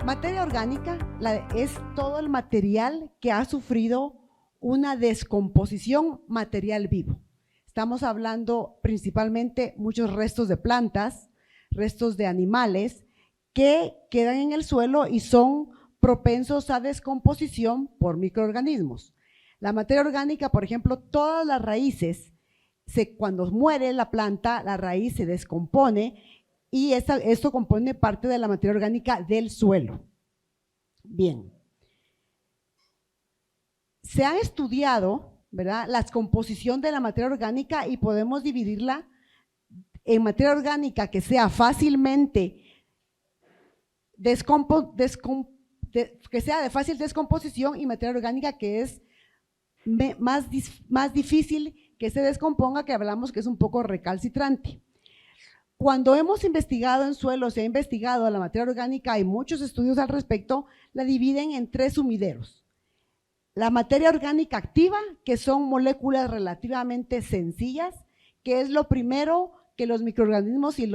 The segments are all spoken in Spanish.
Materia orgánica es todo el material que ha sufrido una descomposición material vivo. Estamos hablando principalmente muchos restos de plantas, restos de animales que quedan en el suelo y son propensos a descomposición por microorganismos. La materia orgánica, por ejemplo, todas las raíces, cuando muere la planta, la raíz se descompone y esto compone parte de la materia orgánica del suelo. Bien. Se ha estudiado, ¿verdad?, la composición de la materia orgánica y podemos dividirla en materia orgánica que sea fácilmente que sea de fácil descomposición y materia orgánica que es más difícil que se descomponga, que hablamos que es un poco recalcitrante. Cuando hemos investigado en suelo, se ha investigado la materia orgánica, hay muchos estudios al respecto, la dividen en 3 sumideros. La materia orgánica activa, que son moléculas relativamente sencillas, que es lo primero que los microorganismos y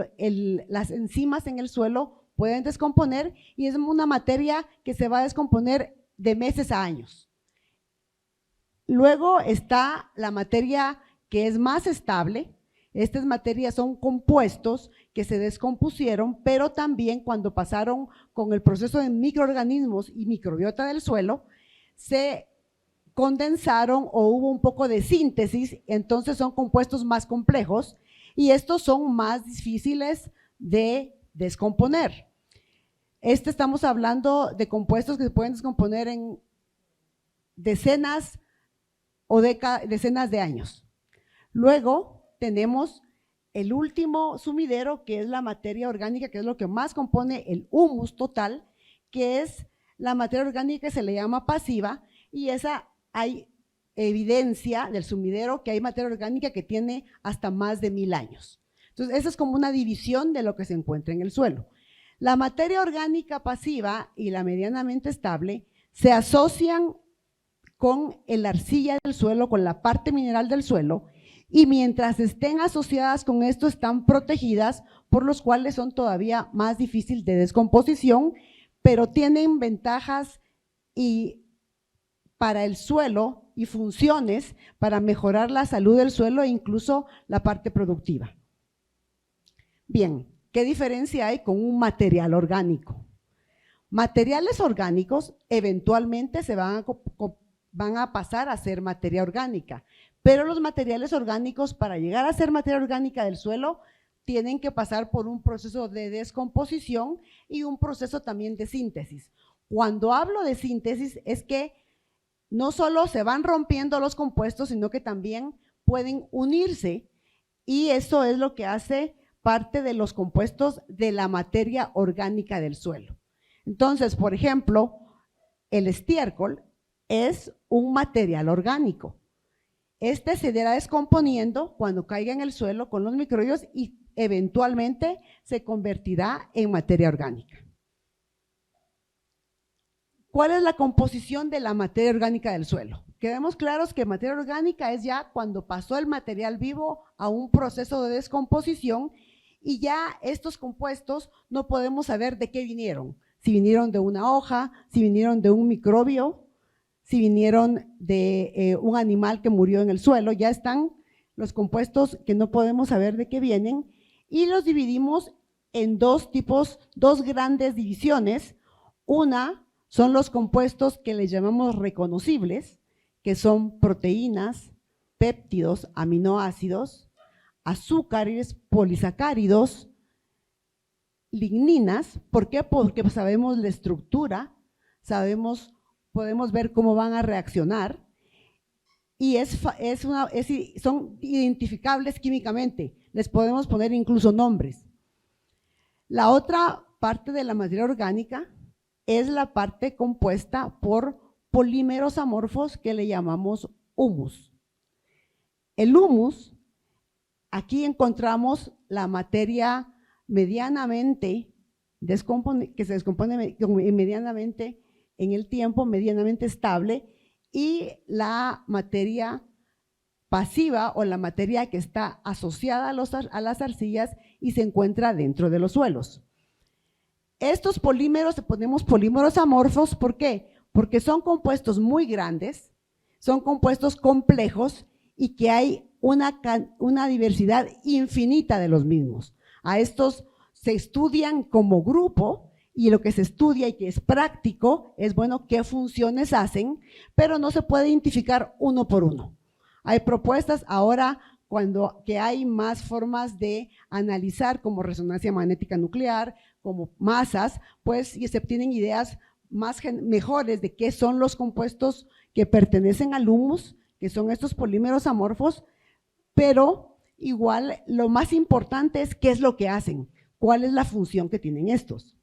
las enzimas en el suelo pueden descomponer, y es una materia que se va a descomponer de meses a años. Luego está la materia que es más estable. Estas materias son compuestos que se descompusieron, pero también cuando pasaron con el proceso de microorganismos y microbiota del suelo, se condensaron o hubo un poco de síntesis, entonces son compuestos más complejos y estos son más difíciles de descomponer. Estamos hablando de compuestos que se pueden descomponer en decenas o decenas de años. Luego tenemos el último sumidero, que es la materia orgánica, que es lo que más compone el humus total, que es la materia orgánica que se le llama pasiva, y esa hay evidencia del sumidero que hay materia orgánica que tiene hasta más de 1000 años. Entonces, esa es como una división de lo que se encuentra en el suelo. La materia orgánica pasiva y la medianamente estable se asocian con la arcilla del suelo, con la parte mineral del suelo, y mientras estén asociadas con esto están protegidas, por los cuales son todavía más difíciles de descomposición, pero tienen ventajas para el suelo y funciones para mejorar la salud del suelo e incluso la parte productiva. Bien, ¿qué diferencia hay con un material orgánico? Materiales orgánicos eventualmente se van a pasar a ser materia orgánica, pero los materiales orgánicos, para llegar a ser materia orgánica del suelo, tienen que pasar por un proceso de descomposición y un proceso también de síntesis. Cuando hablo de síntesis es que no solo se van rompiendo los compuestos, sino que también pueden unirse, y eso es lo que hace parte de los compuestos de la materia orgánica del suelo. Entonces, por ejemplo, el estiércol es un material orgánico. Este se irá descomponiendo cuando caiga en el suelo con los microbios y eventualmente se convertirá en materia orgánica. ¿Cuál es la composición de la materia orgánica del suelo? Quedemos claros que materia orgánica es ya cuando pasó el material vivo a un proceso de descomposición y ya estos compuestos no podemos saber de qué vinieron. Si vinieron de una hoja, si vinieron de un microbio, si vinieron de un animal que murió en el suelo, ya están los compuestos que no podemos saber de qué vienen, y los dividimos en dos grandes divisiones. Una son los compuestos que les llamamos reconocibles, que son proteínas, péptidos, aminoácidos, azúcares, polisacáridos, ligninas. ¿Por qué? Porque sabemos la estructura, podemos ver cómo van a reaccionar y son identificables químicamente, les podemos poner incluso nombres. La otra parte de la materia orgánica es la parte compuesta por polímeros amorfos que le llamamos humus. El humus, aquí encontramos la materia medianamente que se descompone medianamente en el tiempo, medianamente estable, y la materia pasiva o la materia que está asociada a las arcillas y se encuentra dentro de los suelos. Estos polímeros, ponemos polímeros amorfos, ¿por qué? Porque son compuestos muy grandes, son compuestos complejos y que hay una diversidad infinita de los mismos. A estos se estudian como grupo y lo que se estudia y que es práctico es, bueno, qué funciones hacen, pero no se puede identificar uno por uno. Hay propuestas ahora que hay más formas de analizar como resonancia magnética nuclear, como masas, pues y se obtienen ideas mejores de qué son los compuestos que pertenecen al humus, que son estos polímeros amorfos, pero igual lo más importante es qué es lo que hacen, cuál es la función que tienen estos.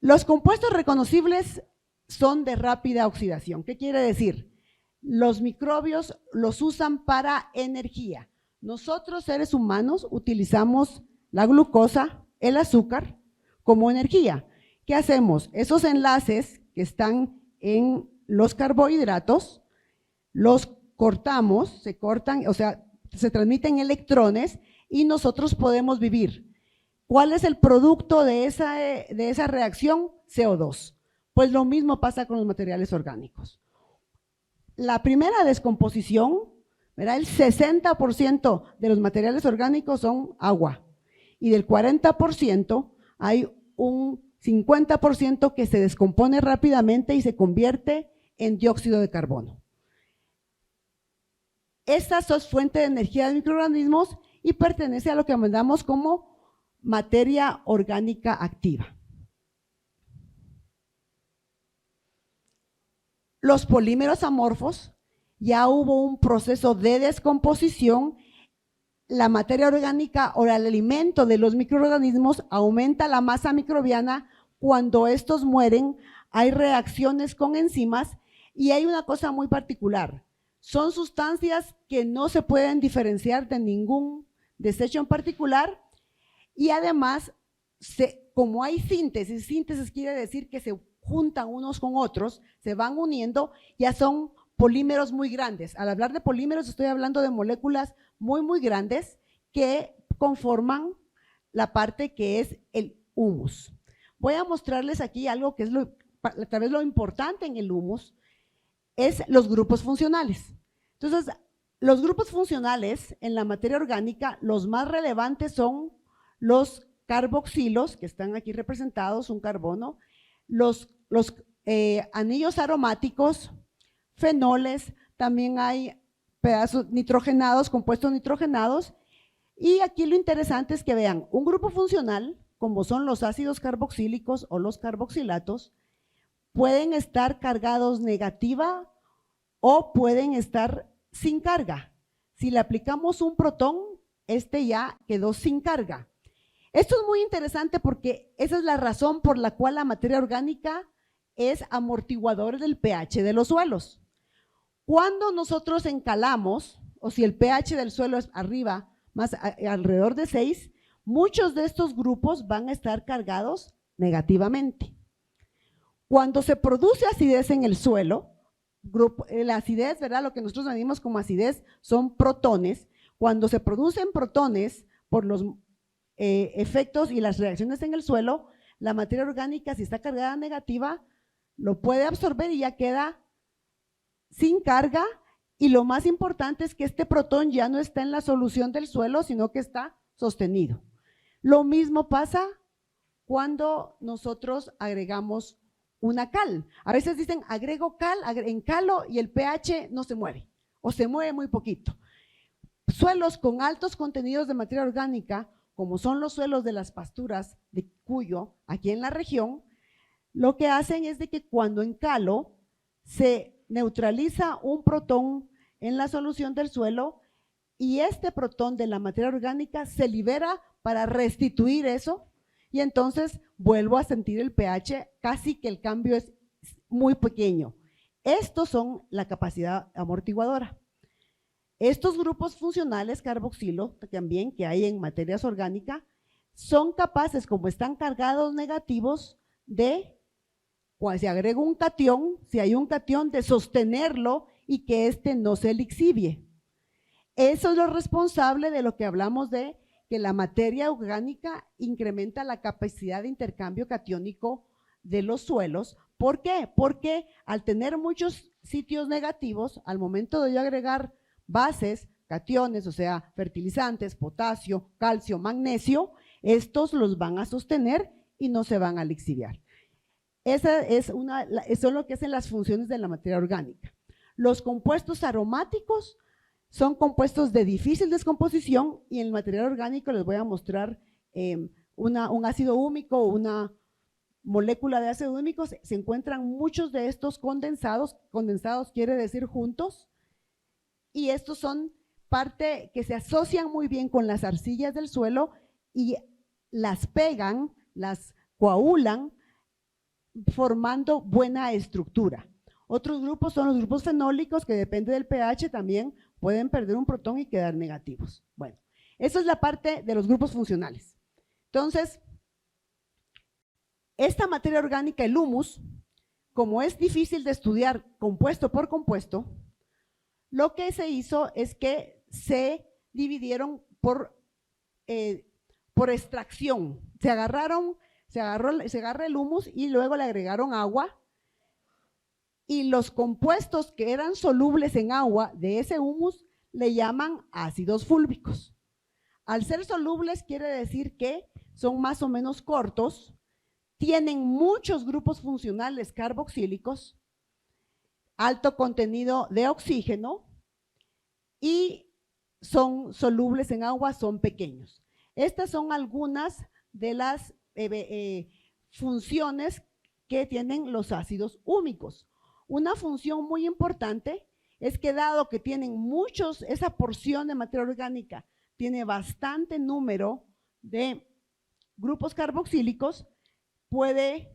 Los compuestos reconocibles son de rápida oxidación. ¿Qué quiere decir? Los microbios los usan para energía. Nosotros, seres humanos, utilizamos la glucosa, el azúcar, como energía. ¿Qué hacemos? Esos enlaces que están en los carbohidratos, los cortamos, se cortan, o sea, se transmiten electrones y nosotros podemos vivir. ¿Cuál es el producto de esa reacción? CO2. Pues lo mismo pasa con los materiales orgánicos. La primera descomposición, ¿verdad? El 60% de los materiales orgánicos son agua y del 40% hay un 50% que se descompone rápidamente y se convierte en dióxido de carbono. Esta es fuente de energía de microorganismos y pertenece a lo que llamamos como materia orgánica activa. Los polímeros amorfos, ya hubo un proceso de descomposición, la materia orgánica o el alimento de los microorganismos aumenta la masa microbiana. Cuando estos mueren, hay reacciones con enzimas y hay una cosa muy particular. Son sustancias que no se pueden diferenciar de ningún desecho en particular y además, como hay síntesis quiere decir que se juntan unos con otros, se van uniendo, ya son polímeros muy grandes. Al hablar de polímeros estoy hablando de moléculas muy, muy grandes que conforman la parte que es el humus. Voy a mostrarles aquí algo que es tal vez lo importante en el humus, es los grupos funcionales. Entonces, los grupos funcionales en la materia orgánica, los más relevantes son los carboxilos, que están aquí representados, un carbono, los anillos aromáticos, fenoles, también hay pedazos nitrogenados, compuestos nitrogenados, y aquí lo interesante es que vean, un grupo funcional, como son los ácidos carboxílicos o los carboxilatos, pueden estar cargados negativa o pueden estar sin carga. Si le aplicamos un protón, este ya quedó sin carga. Esto es muy interesante porque esa es la razón por la cual la materia orgánica es amortiguador del pH de los suelos. Cuando nosotros encalamos, o si el pH del suelo es arriba, alrededor de 6, muchos de estos grupos van a estar cargados negativamente. Cuando se produce acidez en el suelo, la acidez, ¿verdad? Lo que nosotros medimos como acidez son protones. Cuando se producen protones por los efectos y las reacciones en el suelo, la materia orgánica, si está cargada negativa, lo puede absorber y ya queda sin carga. Y lo más importante es que este protón ya no está en la solución del suelo, sino que está sostenido. Lo mismo pasa cuando nosotros agregamos una cal. A veces dicen, agrego cal, encalo y el pH no se mueve o se mueve muy poquito. Suelos con altos contenidos de materia orgánica, como son los suelos de las pasturas de Cuyo, aquí en la región, lo que hacen es de que cuando encalo se neutraliza un protón en la solución del suelo y este protón de la materia orgánica se libera para restituir eso y entonces vuelvo a sentir el pH, casi que el cambio es muy pequeño. Estos son la capacidad amortiguadora. Estos grupos funcionales carboxilo también que hay en materias orgánicas son capaces, como están cargados negativos, de, cuando se agrega un catión, si hay un catión, de sostenerlo y que éste no se lixivie. Eso es lo responsable de lo que hablamos de que la materia orgánica incrementa la capacidad de intercambio catiónico de los suelos. ¿Por qué? Porque al tener muchos sitios negativos, al momento de yo agregar bases, cationes, o sea, fertilizantes, potasio, calcio, magnesio, estos los van a sostener y no se van a lixiviar. Eso es lo que hacen las funciones de la materia orgánica. Los compuestos aromáticos son compuestos de difícil descomposición y en el material orgánico les voy a mostrar un ácido húmico o una molécula de ácido húmico. Se encuentran muchos de estos condensados quiere decir juntos, y estos son parte que se asocian muy bien con las arcillas del suelo y las pegan, las coagulan, formando buena estructura. Otros grupos son los grupos fenólicos que depende del pH también pueden perder un protón y quedar negativos. Bueno, eso es la parte de los grupos funcionales. Entonces, esta materia orgánica, el humus, como es difícil de estudiar compuesto por compuesto, lo que se hizo es que se dividieron por extracción. Se agarra el humus y luego le agregaron agua, y los compuestos que eran solubles en agua de ese humus le llaman ácidos fúlvicos. Al ser solubles quiere decir que son más o menos cortos, tienen muchos grupos funcionales carboxílicos, alto contenido de oxígeno y son solubles en agua, son pequeños. Estas son algunas de las funciones que tienen los ácidos húmicos. Una función muy importante es que dado que tienen muchos, esa porción de materia orgánica tiene bastante número de grupos carboxílicos, puede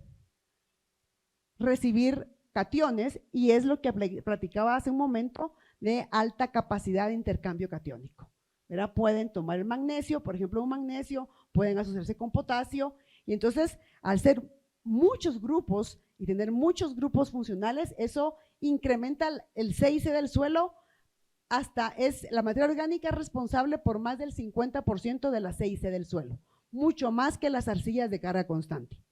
recibir cationes y es lo que platicaba hace un momento de alta capacidad de intercambio catiónico, ¿verdad? Pueden tomar el magnesio, por ejemplo, un magnesio, pueden asociarse con potasio y entonces al ser muchos grupos y tener muchos grupos funcionales, eso incrementa el CIC del suelo, hasta es la materia orgánica responsable por más del 50% de la CIC del suelo, mucho más que las arcillas de carga constante.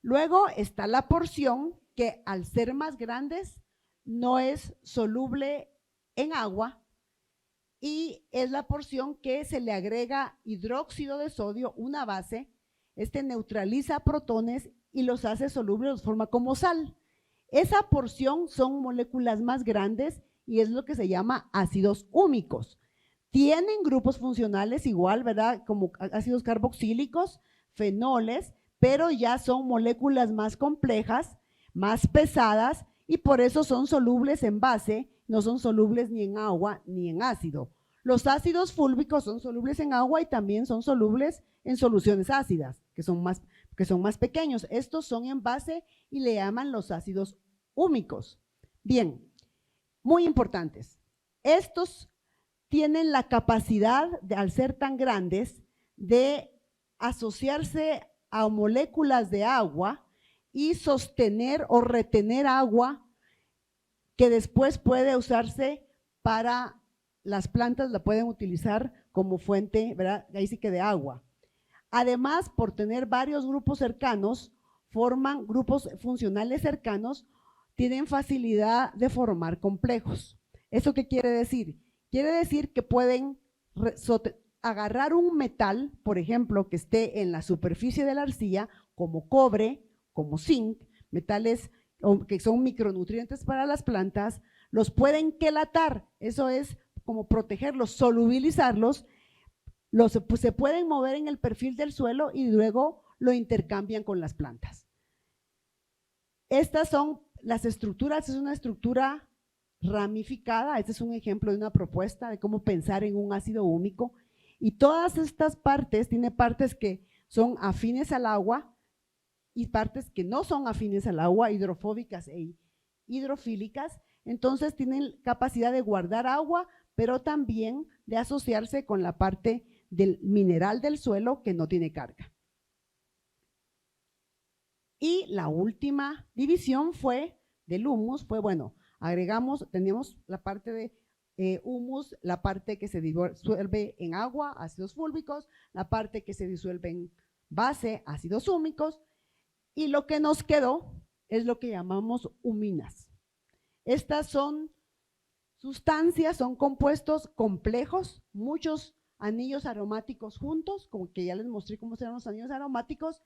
Luego está la porción que al ser más grandes no es soluble en agua y es la porción que se le agrega hidróxido de sodio, una base. Este neutraliza protones y los hace solubles, los forma como sal. Esa porción son moléculas más grandes y es lo que se llama ácidos húmicos. Tienen grupos funcionales igual, ¿verdad? Como ácidos carboxílicos, fenoles, pero ya son moléculas más complejas, más pesadas y por eso son solubles en base, no son solubles ni en agua ni en ácido. Los ácidos fúlvicos son solubles en agua y también son solubles en soluciones ácidas, que son más pequeños. Estos son en base y le llaman los ácidos húmicos. Bien, muy importantes. Estos tienen la capacidad, al ser tan grandes, de asociarse a moléculas de agua y sostener o retener agua que después puede usarse para las plantas, la pueden utilizar como fuente, ¿verdad? Ahí sí que de agua. Además, por tener varios grupos cercanos, forman grupos funcionales cercanos, tienen facilidad de formar complejos. ¿Eso qué quiere decir? Quiere decir que pueden agarrar un metal, por ejemplo, que esté en la superficie de la arcilla, como cobre, como zinc, metales que son micronutrientes para las plantas, los pueden quelatar, eso es como protegerlos, solubilizarlos, pues se pueden mover en el perfil del suelo y luego lo intercambian con las plantas. Estas son las estructuras, es una estructura ramificada, este es un ejemplo de una propuesta de cómo pensar en un ácido húmico y todas estas partes, tiene partes que son afines al agua y partes que no son afines al agua, hidrofóbicas e hidrofílicas, entonces tienen capacidad de guardar agua, pero también de asociarse con la parte del mineral del suelo que no tiene carga. Y la última división fue del humus, fue bueno, teníamos la parte de humus, la parte que se disuelve en agua, ácidos fúlvicos, la parte que se disuelve en base, ácidos húmicos, y lo que nos quedó es lo que llamamos huminas. Estas son sustancias, son compuestos complejos, muchos anillos aromáticos juntos, como que ya les mostré cómo serán los anillos aromáticos,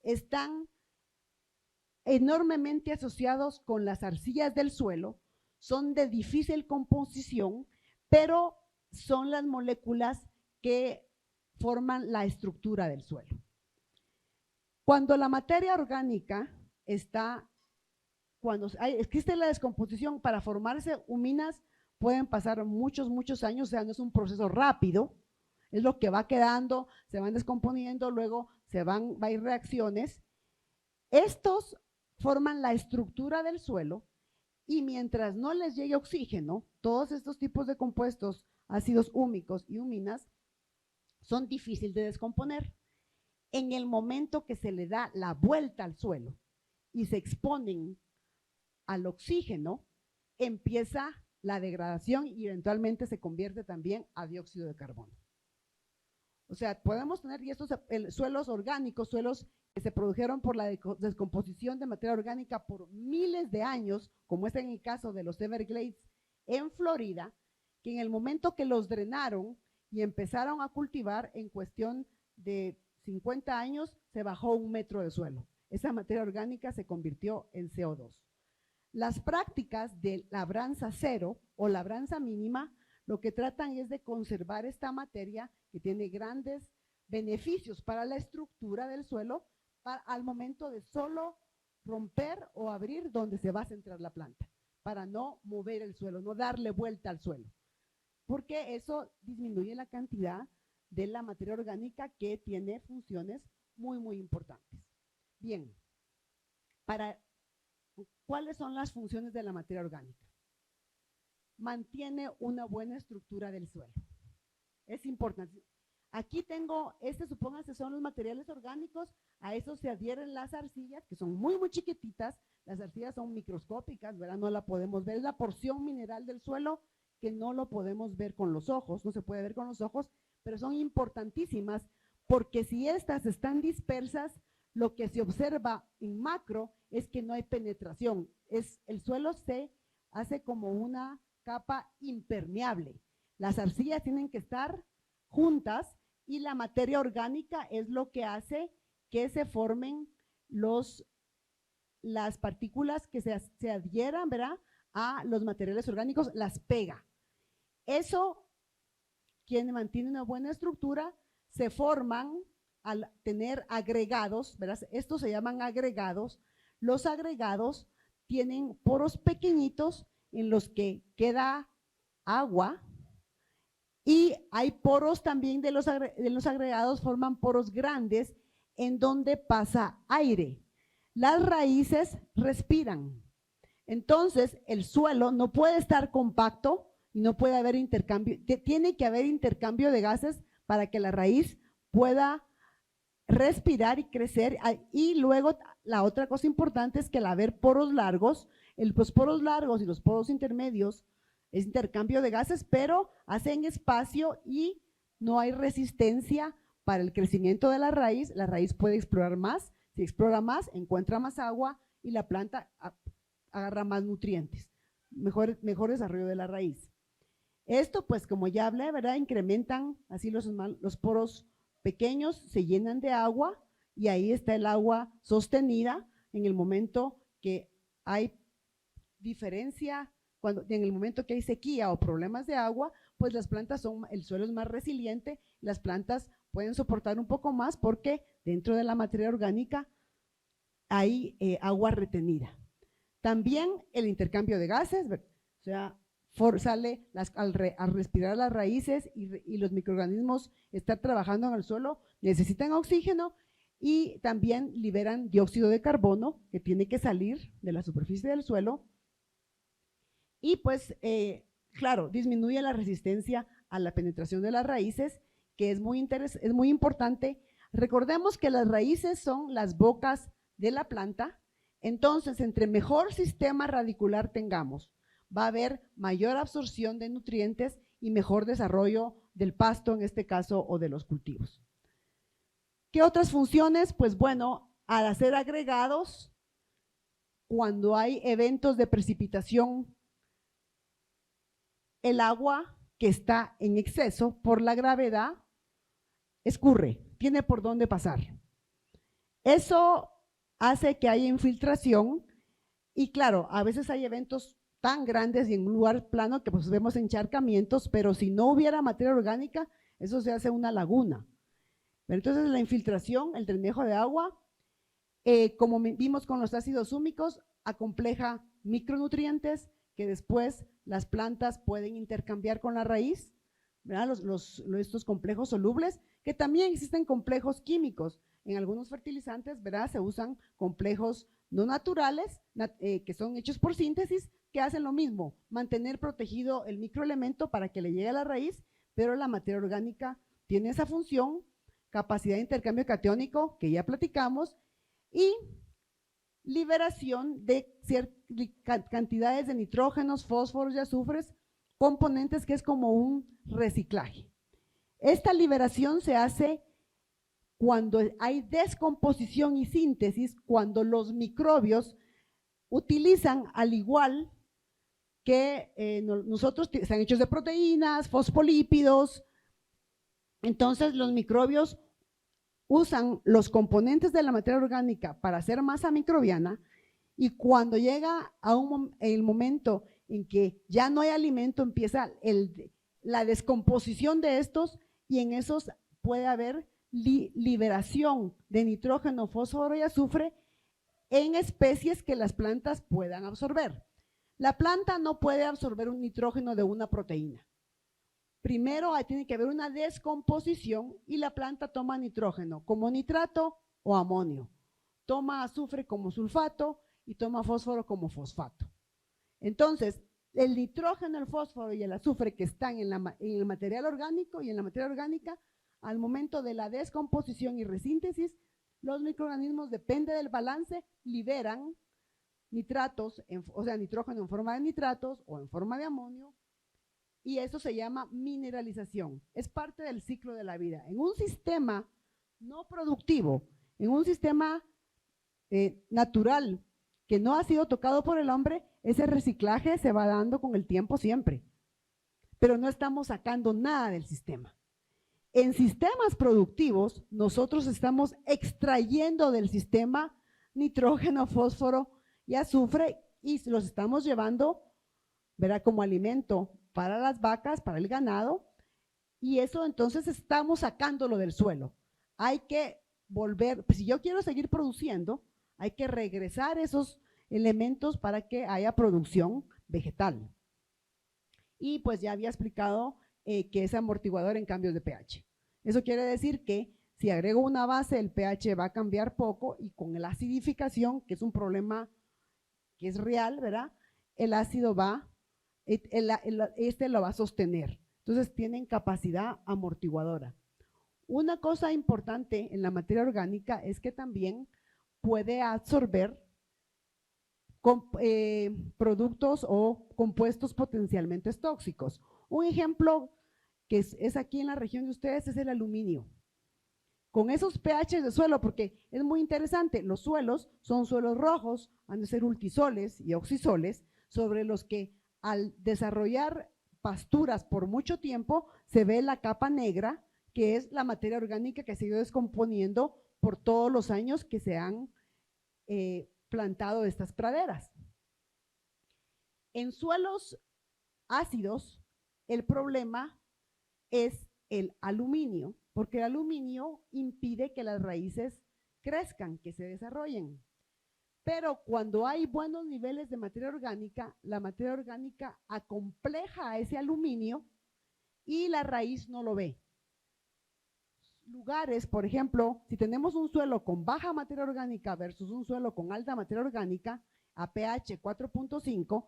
están enormemente asociados con las arcillas del suelo, son de difícil composición, pero son las moléculas que forman la estructura del suelo. Cuando la materia orgánica existe la descomposición, para formarse huminas pueden pasar muchos años, o sea, no es un proceso rápido, es lo que va quedando, se van descomponiendo, luego va a ir reacciones. Estos forman la estructura del suelo y mientras no les llegue oxígeno, todos estos tipos de compuestos, ácidos húmicos y huminas, son difíciles de descomponer. En el momento que se le da la vuelta al suelo y se exponen al oxígeno, empieza la degradación y eventualmente se convierte también a dióxido de carbono. O sea, podemos tener y estos suelos orgánicos, suelos que se produjeron por la descomposición de materia orgánica por miles de años, como es en el caso de los Everglades en Florida, que en el momento que los drenaron y empezaron a cultivar, en cuestión de 50 años se bajó 1 metro de suelo. Esa materia orgánica se convirtió en CO2. Las prácticas de labranza cero o labranza mínima lo que tratan es de conservar esta materia que tiene grandes beneficios para la estructura del suelo al momento de solo romper o abrir donde se va a centrar la planta, para no mover el suelo, no darle vuelta al suelo, porque eso disminuye la cantidad de la materia orgánica que tiene funciones muy importantes. Bien, ¿cuáles son las funciones de la materia orgánica? Mantiene una buena estructura del suelo. Es importante. Aquí tengo, supónganse son los materiales orgánicos, a eso se adhieren las arcillas, que son muy chiquititas, las arcillas son microscópicas, ¿verdad? No la podemos ver, es la porción mineral del suelo que no lo podemos ver con los ojos, no se puede ver con los ojos, pero son importantísimas porque si estas están dispersas, lo que se observa en macro es que no hay penetración, el suelo se hace como una capa impermeable. Las arcillas tienen que estar juntas y la materia orgánica es lo que hace que se formen las partículas que se adhieran, ¿verdad?, a los materiales orgánicos, las pega. Eso, quien mantiene una buena estructura, se forman al tener agregados, ¿verdad? Estos se llaman agregados. Los agregados tienen poros pequeñitos en los que queda agua y hay poros también de los agregados, forman poros grandes en donde pasa aire. Las raíces respiran. Entonces, el suelo no puede estar compacto y no puede haber intercambio, tiene que haber intercambio de gases para que la raíz pueda respirar y crecer. Y luego, la otra cosa importante es que al haber poros largos, los poros largos y los poros intermedios es intercambio de gases, pero hacen espacio y no hay resistencia para el crecimiento de la raíz puede explorar más, si explora más, encuentra más agua y la planta agarra más nutrientes, mejor desarrollo de la raíz. Esto, pues, como ya hablé, ¿verdad?, incrementan así los poros pequeños, se llenan de agua y ahí está el agua sostenida en el momento que hay diferencia, en el momento que hay sequía o problemas de agua, pues las plantas el suelo es más resiliente, las plantas pueden soportar un poco más porque dentro de la materia orgánica hay agua retenida. También el intercambio de gases, o sea, sale al respirar las raíces y los microorganismos están trabajando en el suelo, necesitan oxígeno y también liberan dióxido de carbono que tiene que salir de la superficie del suelo y pues, claro, disminuye la resistencia a la penetración de las raíces, que es muy importante. Recordemos que las raíces son las bocas de la planta, entonces entre mejor sistema radicular tengamos, va a haber mayor absorción de nutrientes y mejor desarrollo del pasto en este caso o de los cultivos. ¿Qué otras funciones? Pues bueno, al hacer agregados, cuando hay eventos de precipitación, el agua que está en exceso por la gravedad escurre, tiene por dónde pasar. Eso hace que haya infiltración y claro, a veces hay eventos tan grandes y en un lugar plano que pues vemos encharcamientos, pero si no hubiera materia orgánica, eso se hace una laguna. Entonces la infiltración, el drenaje de agua, como vimos con los ácidos húmicos, acompleja micronutrientes que después las plantas pueden intercambiar con la raíz, ¿verdad? Estos complejos solubles, que también existen complejos químicos. En algunos fertilizantes, ¿verdad? Se usan complejos no naturales, que son hechos por síntesis, que hacen lo mismo, mantener protegido el microelemento para que le llegue a la raíz, pero la materia orgánica tiene esa función, capacidad de intercambio catiónico, que ya platicamos, y liberación de ciertas cantidades de nitrógenos, fósforos y azufres, componentes que es como un reciclaje. Esta liberación se hace cuando hay descomposición y síntesis, cuando los microbios utilizan, al igual que nosotros, están hechos de proteínas, fosfolípidos, entonces los microbios usan los componentes de la materia orgánica para hacer masa microbiana y cuando llega a el momento en que ya no hay alimento, empieza la descomposición de estos y en esos puede haber liberación de nitrógeno, fósforo y azufre en especies que las plantas puedan absorber. La planta no puede absorber un nitrógeno de una proteína. Primero tiene que haber una descomposición y la planta toma nitrógeno como nitrato o amonio, toma azufre como sulfato y toma fósforo como fosfato. Entonces, el nitrógeno, el fósforo y el azufre que están en el material orgánico y en la materia orgánica, al momento de la descomposición y resíntesis, los microorganismos, depende del balance, liberan nitratos, o sea, nitrógeno en forma de nitratos o en forma de amonio, y eso se llama mineralización. Es parte del ciclo de la vida. En un sistema no productivo, en un sistema natural que no ha sido tocado por el hombre, ese reciclaje se va dando con el tiempo siempre. Pero no estamos sacando nada del sistema. En sistemas productivos, nosotros estamos extrayendo del sistema nitrógeno, fósforo y azufre y los estamos llevando, ¿verdad?, como alimento para las vacas, para el ganado, y eso entonces estamos sacándolo del suelo. Hay que volver, pues si yo quiero seguir produciendo, hay que regresar esos elementos para que haya producción vegetal. Y pues ya había explicado que es amortiguador en cambios de pH. Eso quiere decir que si agrego una base, el pH va a cambiar poco y con la acidificación, que es un problema que es real, ¿verdad? El ácido va, este lo va a sostener. Entonces tienen capacidad amortiguadora. Una cosa importante en la materia orgánica es que también puede absorber productos o compuestos potencialmente tóxicos. Un ejemplo que es aquí en la región de ustedes es el aluminio. Con esos pH de suelo, porque es muy interesante, los suelos son suelos rojos, han de ser ultisoles y oxisoles, sobre los que al desarrollar pasturas por mucho tiempo se ve la capa negra, que es la materia orgánica que se ha ido descomponiendo por todos los años que se han plantado estas praderas. En suelos ácidos, el problema es el aluminio, porque el aluminio impide que las raíces crezcan, que se desarrollen. Pero cuando hay buenos niveles de materia orgánica, la materia orgánica acompleja a ese aluminio y la raíz no lo ve. Lugares, por ejemplo, si tenemos un suelo con baja materia orgánica versus un suelo con alta materia orgánica, a pH 4.5,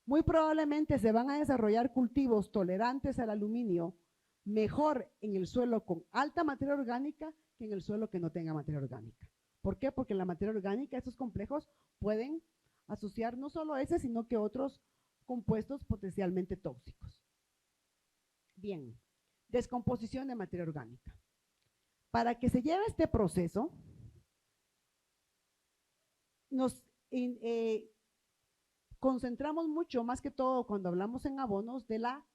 muy probablemente se van a desarrollar cultivos tolerantes al aluminio mejor en el suelo con alta materia orgánica que en el suelo que no tenga materia orgánica. ¿Por qué? Porque en la materia orgánica estos complejos pueden asociar no solo ese, sino que otros compuestos potencialmente tóxicos. Bien, descomposición de materia orgánica. Para que se lleve este proceso, nos concentramos mucho, más que todo cuando hablamos en abonos, de la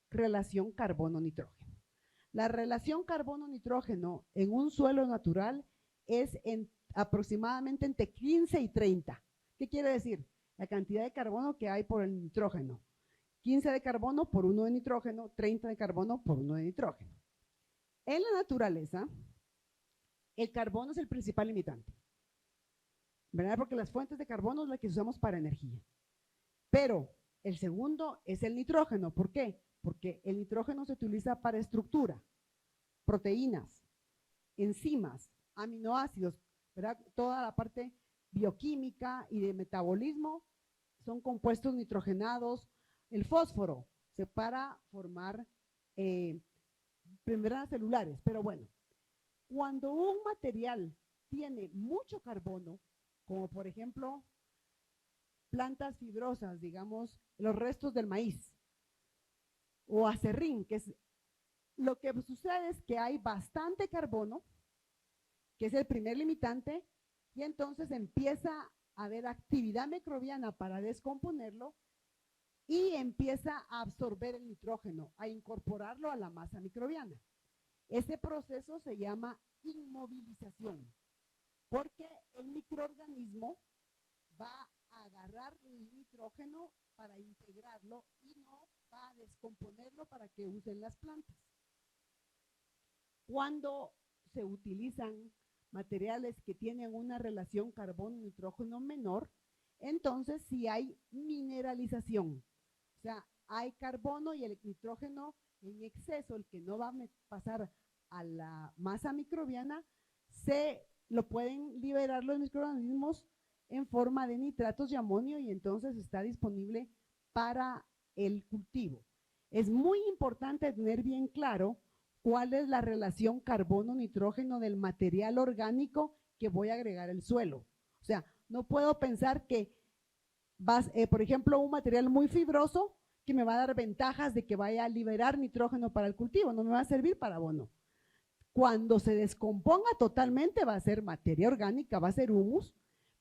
relación carbono-nitrógeno. La relación carbono-nitrógeno en un suelo natural es aproximadamente entre 15 y 30. ¿Qué quiere decir? La cantidad de carbono que hay por el nitrógeno. 15 de carbono por 1 de nitrógeno, 30 de carbono por 1 de nitrógeno. En la naturaleza, el carbono es el principal limitante, ¿verdad? Porque las fuentes de carbono es la que usamos para energía. Pero el segundo es el nitrógeno. ¿Por qué? Porque el nitrógeno se utiliza para estructura, proteínas, enzimas, aminoácidos, ¿verdad? Toda la parte bioquímica y de metabolismo son compuestos nitrogenados. El fósforo se para formar membranas celulares. Pero bueno, cuando un material tiene mucho carbono, como por ejemplo plantas fibrosas, digamos, los restos del maíz, o acerrín, que es lo que sucede es que hay bastante carbono, que es el primer limitante, y entonces empieza a haber actividad microbiana para descomponerlo y empieza a absorber el nitrógeno, a incorporarlo a la masa microbiana. Ese proceso se llama inmovilización, porque el microorganismo va a agarrar el nitrógeno para integrarlo y no va a descomponerlo para que usen las plantas. Cuando se utilizan materiales que tienen una relación carbono-nitrógeno menor, entonces sí hay mineralización. O sea, hay carbono y el nitrógeno en exceso, el que no va a pasar a la masa microbiana, se lo pueden liberar los microorganismos en forma de nitratos de amonio y entonces está disponible para el cultivo. Es muy importante tener bien claro cuál es la relación carbono-nitrógeno del material orgánico que voy a agregar al suelo. O sea, no puedo pensar que por ejemplo, un material muy fibroso que me va a dar ventajas de que vaya a liberar nitrógeno para el cultivo, no me va a servir para abono. Cuando se descomponga totalmente va a ser materia orgánica, va a ser humus,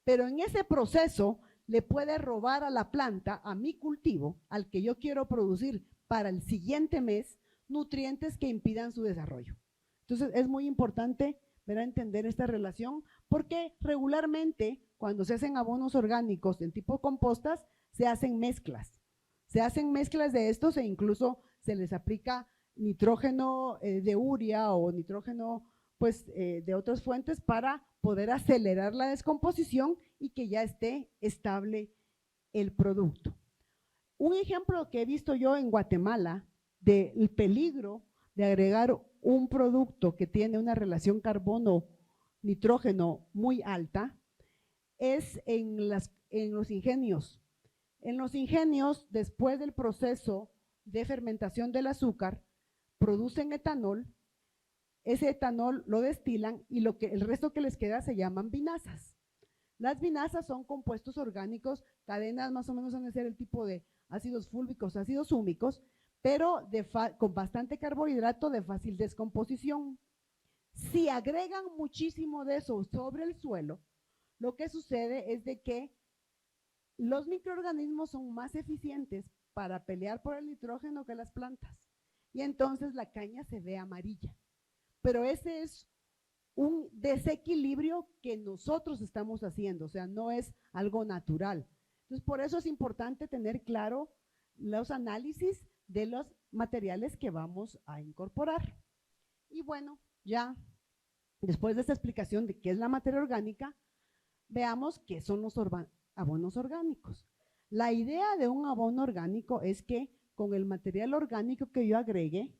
pero en ese proceso le puede robar a la planta, a mi cultivo, al que yo quiero producir para el siguiente mes, nutrientes que impidan su desarrollo. Entonces es muy importante entender esta relación, porque regularmente cuando se hacen abonos orgánicos en tipo compostas, se hacen mezclas. Se hacen mezclas de estos e incluso se les aplica nitrógeno de urea o nitrógeno pues, de otras fuentes para poder acelerar la descomposición y que ya esté estable el producto. Un ejemplo que he visto yo en Guatemala del peligro de agregar un producto que tiene una relación carbono-nitrógeno muy alta es en los ingenios. En los ingenios, después del proceso de fermentación del azúcar, producen etanol. Ese etanol lo destilan y el resto que les queda se llaman vinazas. Las vinazas son compuestos orgánicos, cadenas más o menos van a ser el tipo de ácidos fúlvicos, ácidos húmicos, pero con bastante carbohidrato de fácil descomposición. Si agregan muchísimo de eso sobre el suelo, lo que sucede es de que los microorganismos son más eficientes para pelear por el nitrógeno que las plantas. Y entonces la caña se ve amarilla. Pero ese es un desequilibrio que nosotros estamos haciendo, o sea, no es algo natural. Entonces, por eso es importante tener claro los análisis de los materiales que vamos a incorporar. Y bueno, ya después de esta explicación de qué es la materia orgánica, veamos qué son los abonos orgánicos. La idea de un abono orgánico es que con el material orgánico que yo agregue,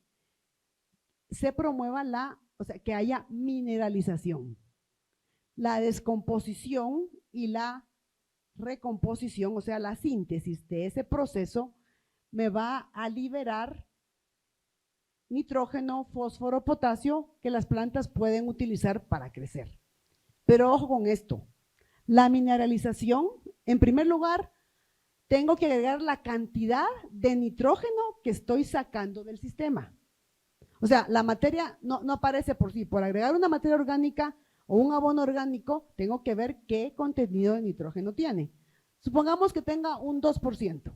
se promueva que haya mineralización, la descomposición y la recomposición, o sea, la síntesis de ese proceso me va a liberar nitrógeno, fósforo, potasio que las plantas pueden utilizar para crecer. Pero ojo con esto, la mineralización, en primer lugar, tengo que agregar la cantidad de nitrógeno que estoy sacando del sistema. O sea, la materia no aparece por sí. Por agregar una materia orgánica o un abono orgánico, tengo que ver qué contenido de nitrógeno tiene. Supongamos que tenga un 2%.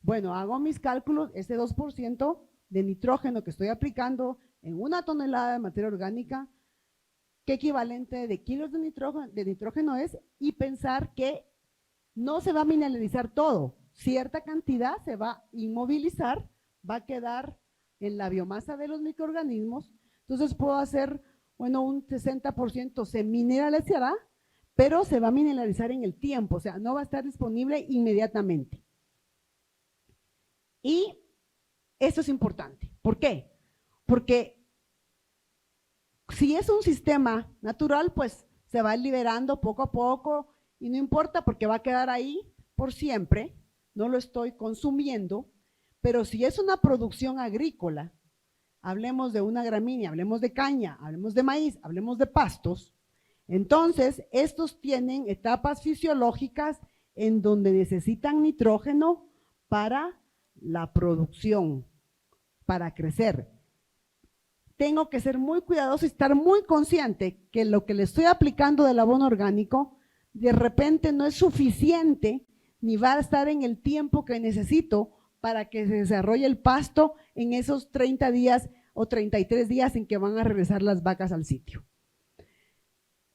Bueno, hago mis cálculos, ese 2% de nitrógeno que estoy aplicando en una tonelada de materia orgánica, ¿qué equivalente de kilos de nitrógeno es? Y pensar que no se va a mineralizar todo. Cierta cantidad se va a inmovilizar, va a quedar en la biomasa de los microorganismos. Entonces puedo hacer, bueno, un 60% se mineralizará, pero se va a mineralizar en el tiempo, o sea, no va a estar disponible inmediatamente. Y esto es importante. ¿Por qué? Porque si es un sistema natural, pues se va liberando poco a poco y no importa porque va a quedar ahí por siempre, no lo estoy consumiendo, pero si es una producción agrícola, hablemos de una gramínea, hablemos de caña, hablemos de maíz, hablemos de pastos, entonces estos tienen etapas fisiológicas en donde necesitan nitrógeno para la producción, para crecer. Tengo que ser muy cuidadoso y estar muy consciente que lo que le estoy aplicando del abono orgánico de repente no es suficiente ni va a estar en el tiempo que necesito para que se desarrolle el pasto en esos 30 días o 33 días en que van a regresar las vacas al sitio.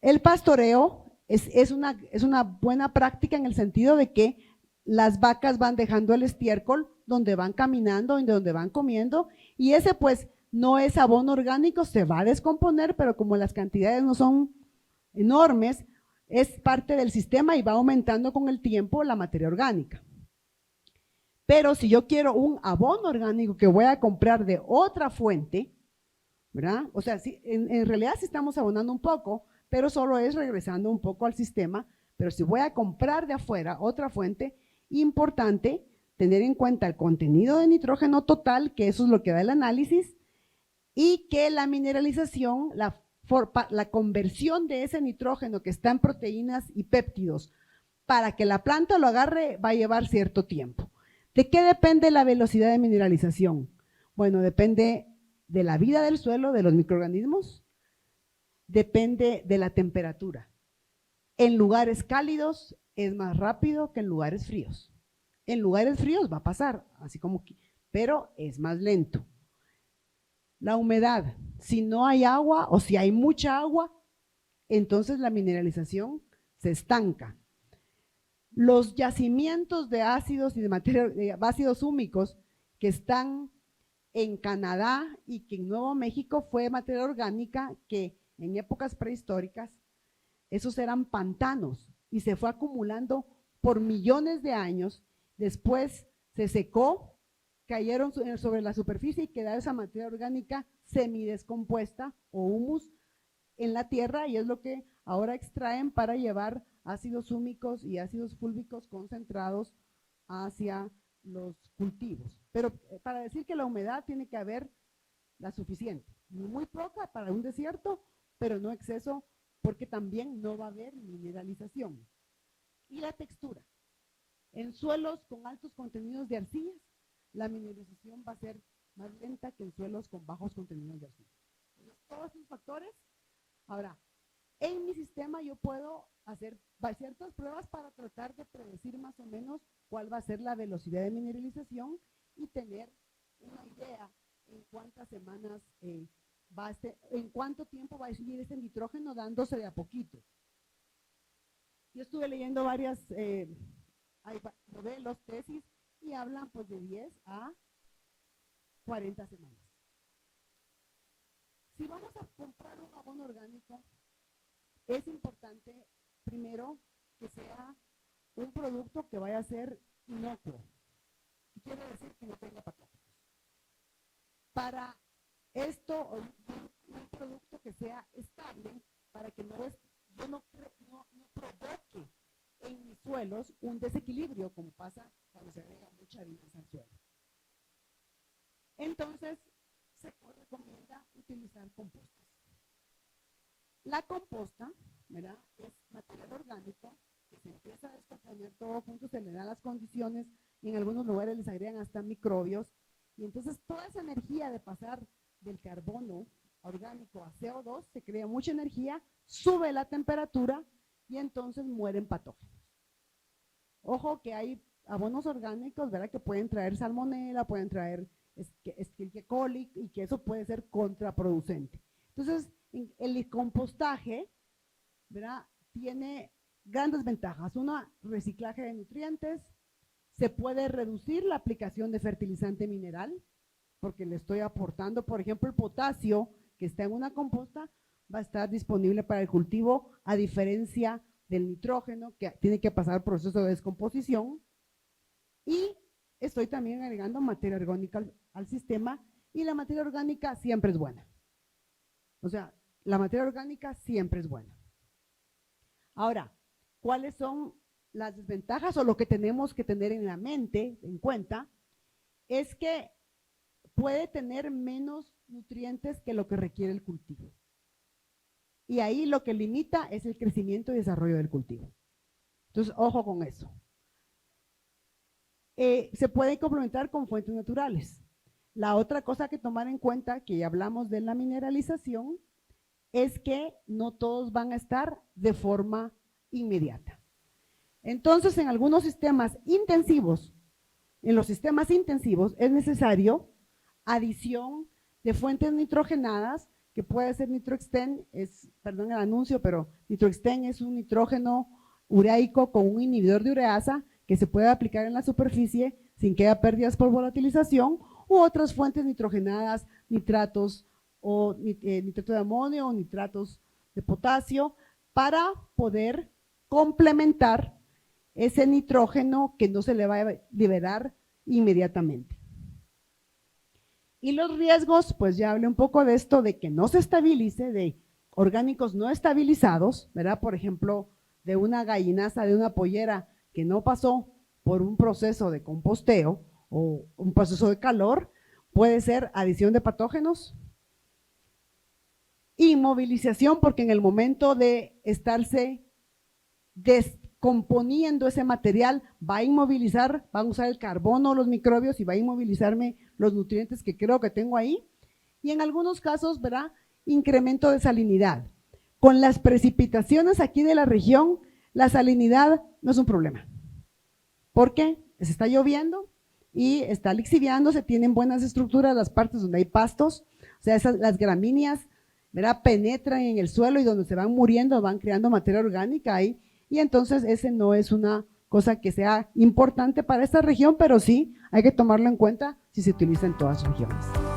El pastoreo es una buena práctica en el sentido de que las vacas van dejando el estiércol donde van caminando y donde van comiendo y ese pues no es abono orgánico, se va a descomponer, pero como las cantidades no son enormes, es parte del sistema y va aumentando con el tiempo la materia orgánica. Pero si yo quiero un abono orgánico que voy a comprar de otra fuente, ¿verdad? O sea, en realidad sí estamos abonando un poco, pero solo es regresando un poco al sistema, pero si voy a comprar de afuera otra fuente, importante tener en cuenta el contenido de nitrógeno total, que eso es lo que da el análisis, y que la mineralización, la conversión de ese nitrógeno que está en proteínas y péptidos para que la planta lo agarre va a llevar cierto tiempo. ¿De qué depende la velocidad de mineralización? Bueno, depende de la vida del suelo, de los microorganismos, depende de la temperatura. En lugares cálidos es más rápido que en lugares fríos. En lugares fríos va a pasar, así como que, pero es más lento. La humedad, si no hay agua o si hay mucha agua, entonces la mineralización se estanca. Los yacimientos de ácidos y de ácidos húmicos que están en Canadá y que en Nuevo México fue materia orgánica que en épocas prehistóricas esos eran pantanos y se fue acumulando por millones de años, después se secó, cayeron sobre la superficie y quedó esa materia orgánica semidescompuesta o humus en la tierra y es lo que ahora extraen para llevar ácidos húmicos y ácidos fúlvicos concentrados hacia los cultivos. Pero para decir que la humedad tiene que haber la suficiente, muy poca para un desierto, pero no exceso porque también no va a haber mineralización. Y la textura. En suelos con altos contenidos de arcillas, la mineralización va a ser más lenta que en suelos con bajos contenidos de arcilla. Entonces, todos esos factores. Ahora, en mi sistema yo puedo hacer ciertas pruebas para tratar de predecir más o menos cuál va a ser la velocidad de mineralización y tener una idea en cuántas semanas en cuánto tiempo va a seguir ese nitrógeno dándose de a poquito. Yo estuve leyendo varias modelos, tesis, y hablan pues de 10 a 40 semanas. Si vamos a comprar un abono orgánico, es importante, primero, que sea un producto que vaya a ser inocuo. Quiere decir que no tenga patógenos. Para esto, un producto que sea estable, para que no provoque en mis suelos un desequilibrio, como pasa cuando se agrega mucha harina al suelo. Entonces, se recomienda utilizar compostas. La composta, ¿verdad?, es material orgánico que se empieza a descomponer todo junto, se le dan las condiciones, y en algunos lugares les agregan hasta microbios, y entonces toda esa energía de pasar del carbono orgánico a CO2, se crea mucha energía, sube la temperatura y entonces mueren patógenos. Ojo que hay abonos orgánicos, ¿verdad?, que pueden traer salmonela, pueden traer Escherichia coli, y que eso puede ser contraproducente. Entonces, el compostaje, ¿verdad?, tiene grandes ventajas. Una, reciclaje de nutrientes, se puede reducir la aplicación de fertilizante mineral, porque le estoy aportando, por ejemplo, el potasio que está en una composta va a estar disponible para el cultivo, a diferencia del nitrógeno que tiene que pasar proceso de descomposición. Y estoy también agregando materia orgánica al sistema, y la materia orgánica siempre es buena. O sea, la materia orgánica siempre es buena. Ahora, ¿cuáles son las desventajas o lo que tenemos que tener en la mente, en cuenta? Es que puede tener menos nutrientes que lo que requiere el cultivo. Y ahí lo que limita es el crecimiento y desarrollo del cultivo. Entonces, ojo con eso. Se puede complementar con fuentes naturales. La otra cosa que tomar en cuenta, que ya hablamos de la mineralización, es que no todos van a estar de forma inmediata. Entonces, en algunos sistemas intensivos, es necesario adición de fuentes nitrogenadas, que puede ser NitroXten, perdón el anuncio, pero NitroXten es un nitrógeno ureico con un inhibidor de ureasa que se puede aplicar en la superficie sin que haya pérdidas por volatilización, u otras fuentes nitrogenadas, nitratos o nitrato de amonio o nitratos de potasio, para poder complementar ese nitrógeno que no se le va a liberar inmediatamente. Y los riesgos, pues ya hablé un poco de esto, de que no se estabilice, de orgánicos no estabilizados, ¿verdad? Por ejemplo, de una gallinaza, de una pollera que no pasó por un proceso de composteo o un proceso de calor, puede ser adición de patógenos, inmovilización, porque en el momento de estarse descomponiendo ese material va a inmovilizar, van a usar el carbono, los microbios, y va a inmovilizarme los nutrientes que creo que tengo ahí. Y en algunos casos, ¿verdad?, incremento de salinidad. Con las precipitaciones aquí de la región, la salinidad no es un problema, porque se está lloviendo y está lixiviándose, tienen buenas estructuras las partes donde hay pastos, o sea, las gramíneas, ¿verdad?, penetran en el suelo, y donde se van muriendo van creando materia orgánica ahí, y entonces ese no es una cosa que sea importante para esta región, pero sí hay que tomarlo en cuenta si se utiliza en todas las regiones.